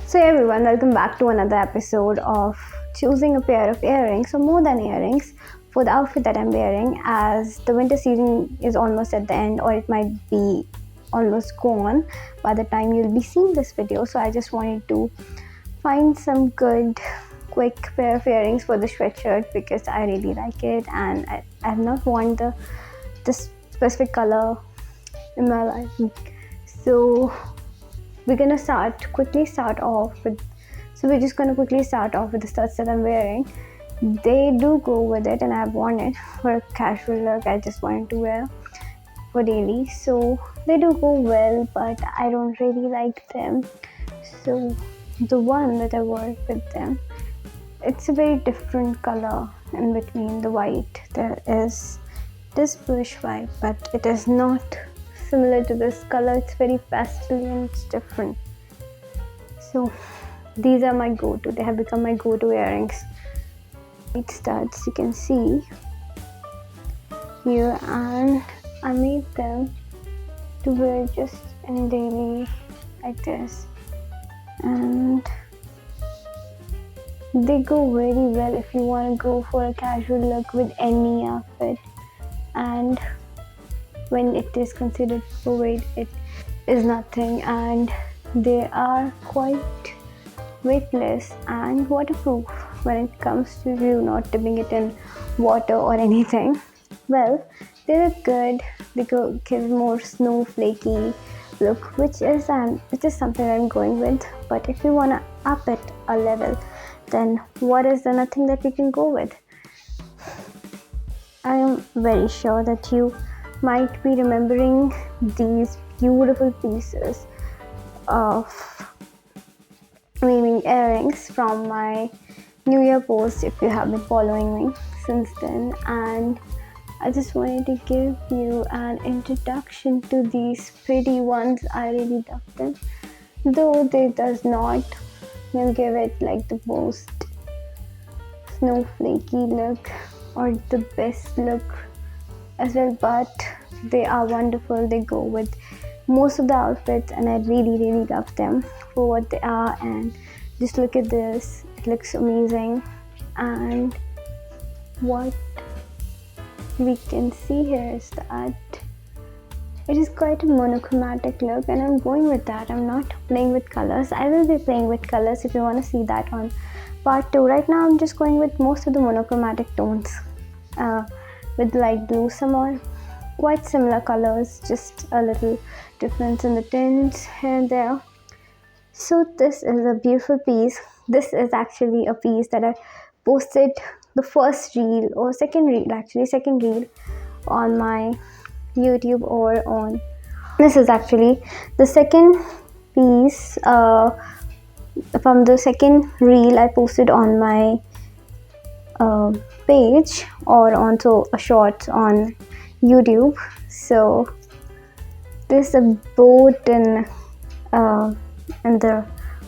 So hey everyone, welcome back to another episode of choosing a pair of earrings or more than earrings for the outfit that I'm wearing, as the winter season is almost at the end, or it might be almost gone by the time you'll be seeing this video. So I just wanted to find some good quick pair of earrings for the sweatshirt because I really like it, and I have not worn this specific color in my life. So we're just gonna quickly start off with the studs that I'm wearing. They do go with it, and I've worn it for a casual look. I just wanted to wear for daily, so they do go well, but I don't really like them. So the one that I wore with them, it's a very different color in between the white. There is this bluish white, but it is not similar to this color. It's very pastel and it's different. So these are my go-to. They have become my go-to earrings. White studs, you can see here, and I made them to wear just in daily like this, and they go very well if you want to go for a casual look with any outfit. And when it is considered overweight, it is nothing, and they are quite weightless and waterproof when it comes to you not dipping it in water or anything. Well, they look good. They give more snowflakey look, which is something I'm going with. But if you want to up it a level, then what is the nothing that we can go with? I am very sure that you might be remembering these beautiful pieces of weaving earrings from my New Year post if you have been following me since then, and I just wanted to give you an introduction to these pretty ones. I really love them, though they does not give it like the most snowflakey look or the best look as well, but they are wonderful. They go with most of the outfits, and I really love them for what they are. And just look at this, it looks amazing. And what we can see here is that it is quite a monochromatic look, and I'm going with that. I'm not playing with colors. I will be playing with colors if you want to see that on part 2. Right now I'm just going with most of the monochromatic tones with light blue, some are quite similar colors, just a little difference in the tints here and there. So this is a beautiful piece. This is actually a piece that I posted the first reel or second reel on my YouTube or on. This is actually the second piece from the second reel I posted on my page or onto a short on YouTube. So this is a boat in the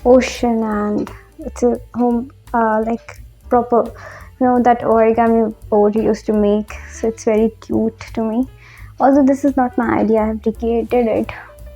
ocean, and it's a home like proper, that origami boat you used to make. So it's very cute to me. Although this is not my idea, I have recreated it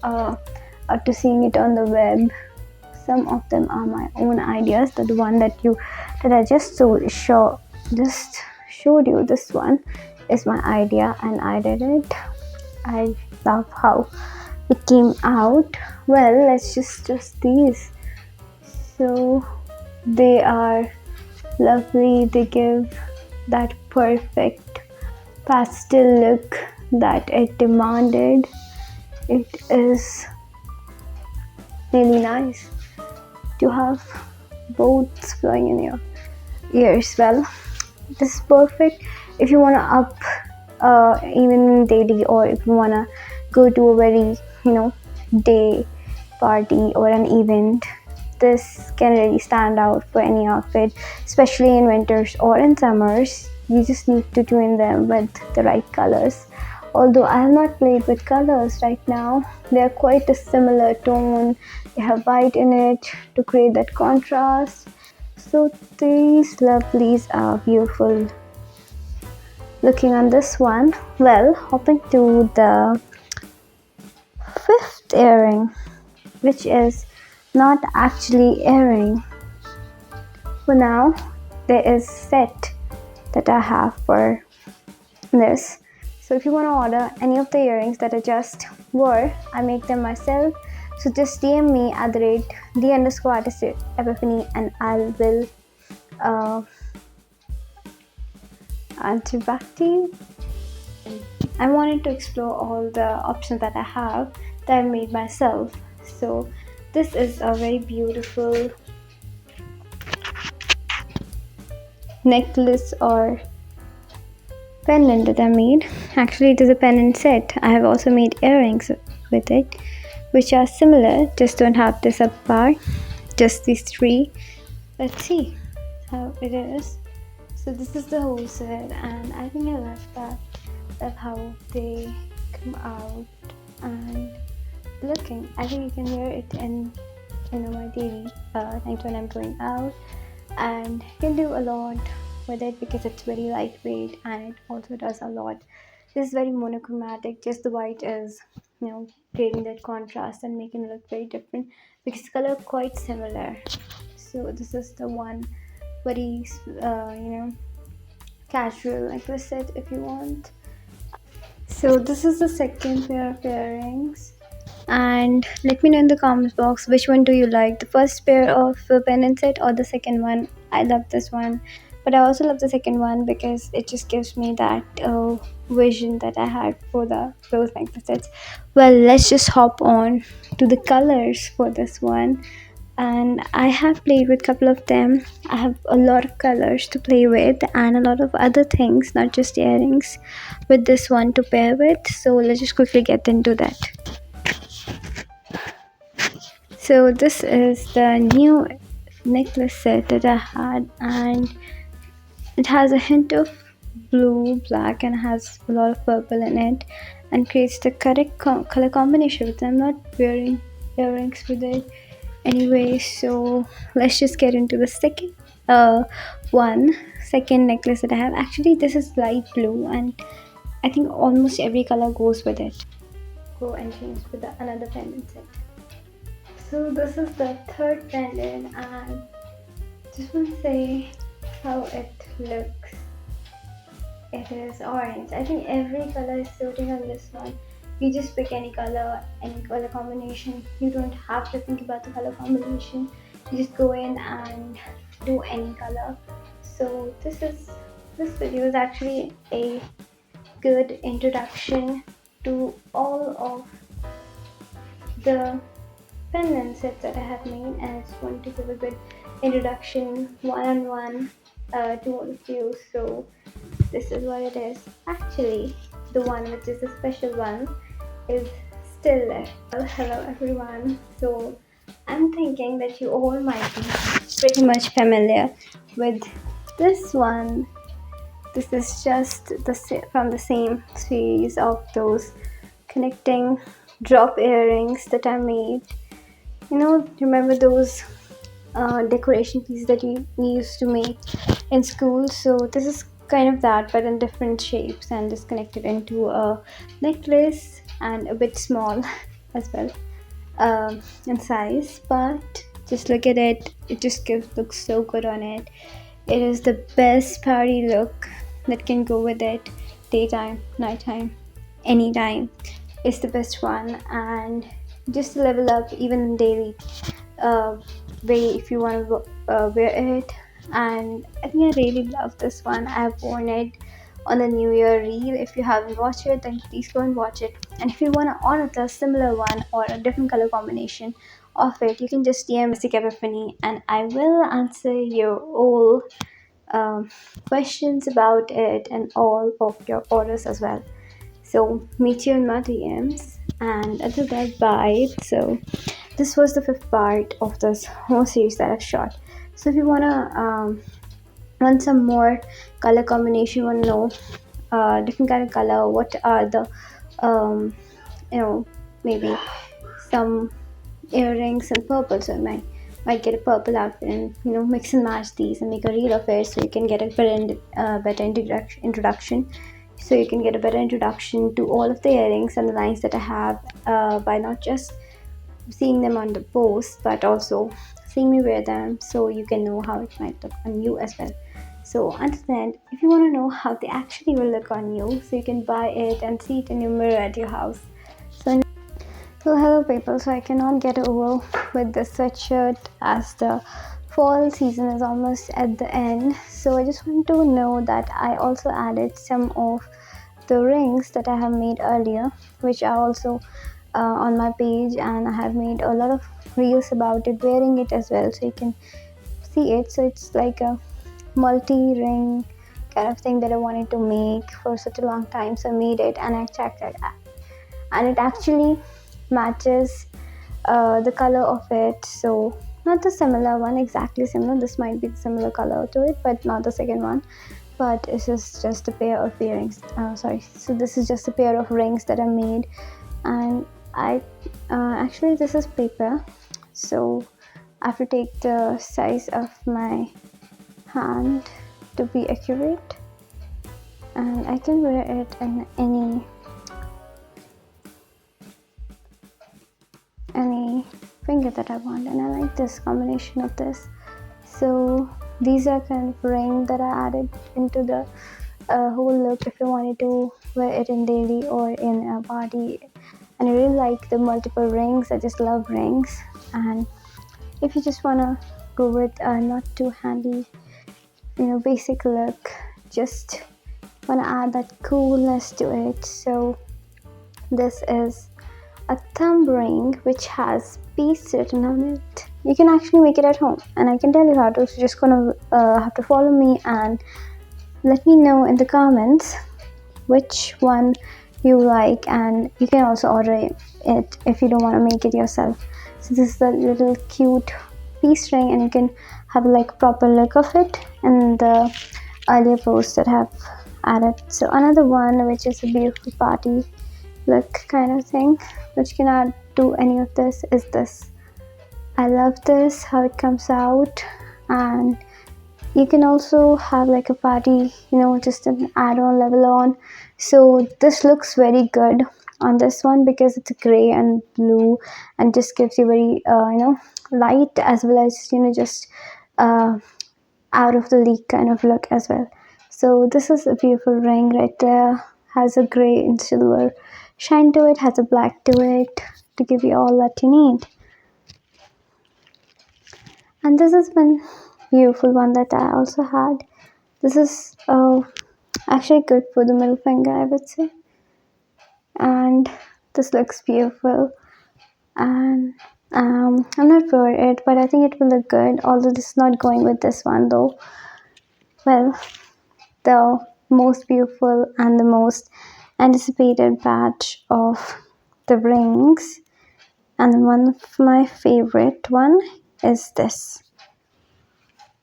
after seeing it on the web. Some of them are my own ideas. The one that I just showed you, this one is my idea, and I did it. I love how it came out. Well, let's just these. So they are lovely. They give that perfect pastel look that it demanded. It is really nice to have boats flowing in your ears. Well, this is perfect if you want to up even in daily, or if you want to go to a very day party or an event. This can really stand out for any outfit, especially in winters or in summers. You just need to tune them with the right colors. Although I have not played with colors right now, they are quite a similar tone. They have white in it to create that contrast. So these lovelies are beautiful. Looking on this one, well, hopping to the fifth earring, which is not actually earring. For now, there is set that I have for this. So if you want to order any of the earrings that I just wore, I make them myself. So just DM me at the _artist and I will answer back to you. I wanted to explore all the options that I have that I made myself. So this is a very beautiful necklace or pendant that I made. Actually, it is a pendant set. I have also made earrings with it, which are similar, just don't have this up bar, just these three. Let's see how it is. So this is the whole set, and I think I love that. That's how they come out and looking. I think you can wear it in my daily night when I'm going out, and you can do a lot with it because it's very lightweight and it also does a lot. This is very monochromatic, just the white is creating that contrast and making it look very different because the color are quite similar. So this is the one very casual necklace set if you want. So this is the second pair of earrings, and let me know in the comments box which one do you like, the first pair of pendant set or the second one. I love this one, but I also love the second one because it just gives me that vision that I had for those necklaces. Well, let's just hop on to the colors for this one, and I have played with a couple of them. I have a lot of colors to play with and a lot of other things, not just earrings, with this one to pair with. So let's just quickly get into that. So this is the new necklace set that I had, and it has a hint of blue, black, and has a lot of purple in it, and creates the correct color combination with it. I'm not wearing earrings with it anyway, so let's just get into the second necklace that I have. Actually, this is light blue, and I think almost every color goes with it. Go and change with another pendant set. So this is the third pendant, and just want to say how it looks. It is orange. I think every color is suiting on this one. You just pick any color combination. You don't have to think about the color combination. You just go in and do any color. So this video is actually a good introduction to all of the pendant sets that I have made, and it's going to give a good introduction one-on-one to all of you. So this is what it is. Actually, the one which is a special one is still left. Well, hello everyone. So I'm thinking that you all might be pretty much familiar with this one. This is just from the same series of those connecting drop earrings that I made. Remember those decoration pieces that we used to make in school? So this is kind of that, but in different shapes, and just connected into a necklace, and a bit small as well in size. But just look at it, it just looks so good on it. It is the best party look that can go with it. Daytime, nighttime, anytime. It's the best one, and just to level up even in daily way if you want to wear it. And I think I really love this one. I've worn it on the New Year reel. If you haven't watched it, then please go and watch it. And if you want to order the similar one or a different color combination of it, you can just DM Epiphany, and I will answer your all questions about it and all of your orders as well. So meet you in my DMs, and until that, bye. So this was the 5th part of this whole series that I've shot. So if you want some more color combination, want to know different kind of color, what are the maybe some earrings and purple, so I might get a purple outfit and mix and match these and make a reel of it, so you can get a better introduction. So you can get a better introduction to all of the earrings and the lines that I have by not just seeing them on the post, but also seeing me wear them so you can know how it might look on you as well. So until then, if you want to know how they actually will look on you, so you can buy it and see it in your mirror at your house. So hello people, so I cannot get over with this sweatshirt as the fall season is almost at the end. So I just want to know that I also added some of the rings that I have made earlier, which are also on my page, and I have made a lot of reels about it, wearing it as well, so you can see it. So it's like a multi-ring kind of thing that I wanted to make for such a long time. So I made it and I checked it, and it actually matches the color of it. So not the similar one, exactly similar, this might be the similar color to it, but not the second one. But this is just a pair of earrings, so this is just a pair of rings that I made. And I actually, this is paper, so I have to take the size of my hand to be accurate, and I can wear it in any finger that I want, and I like this combination of this. So these are kind of ring that I added into the whole look if you wanted to wear it in daily or in a party. And I really like the multiple rings. I just love rings. And if you just want to go with a not too handy, basic look, just want to add that coolness to it. So this is a thumb ring which has peace written on it. You can actually make it at home, and I can tell you how to. So just gonna have to follow me and let me know in the comments which one you like, and you can also order it if you don't want to make it yourself. So this is the little cute peace ring, and you can have like a proper look of it in the earlier post that I have added. So another one which is a beautiful party look kind of thing, which cannot do any of this, is this. I love this, how it comes out. And you can also have like a party, just an add-on level on. So this looks very good on this one because it's gray and blue, and just gives you very light, as well as just out of the league kind of look as well. So this is a beautiful ring right there, has a gray and silver shine to it, has a black to it, to give you all that you need. And this is one beautiful one that I also had. This is actually good for the middle finger, I would say. And this looks beautiful, and I'm not for it, but I think it will look good, although this is not going with this one though. Well, the most beautiful and the most anticipated batch of the rings, and one of my favorite one is this.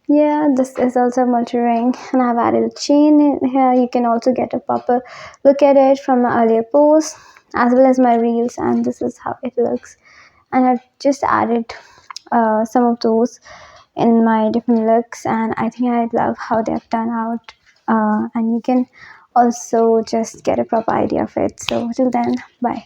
Yeah, this is also a multi-ring, and I've added a chain in here. You can also get a proper look at it from my earlier post as well as my reels, and this is how it looks. And I've just added some of those in my different looks, and I think I love how they've turned out. And you can also just get a proper idea of it. So till then, bye.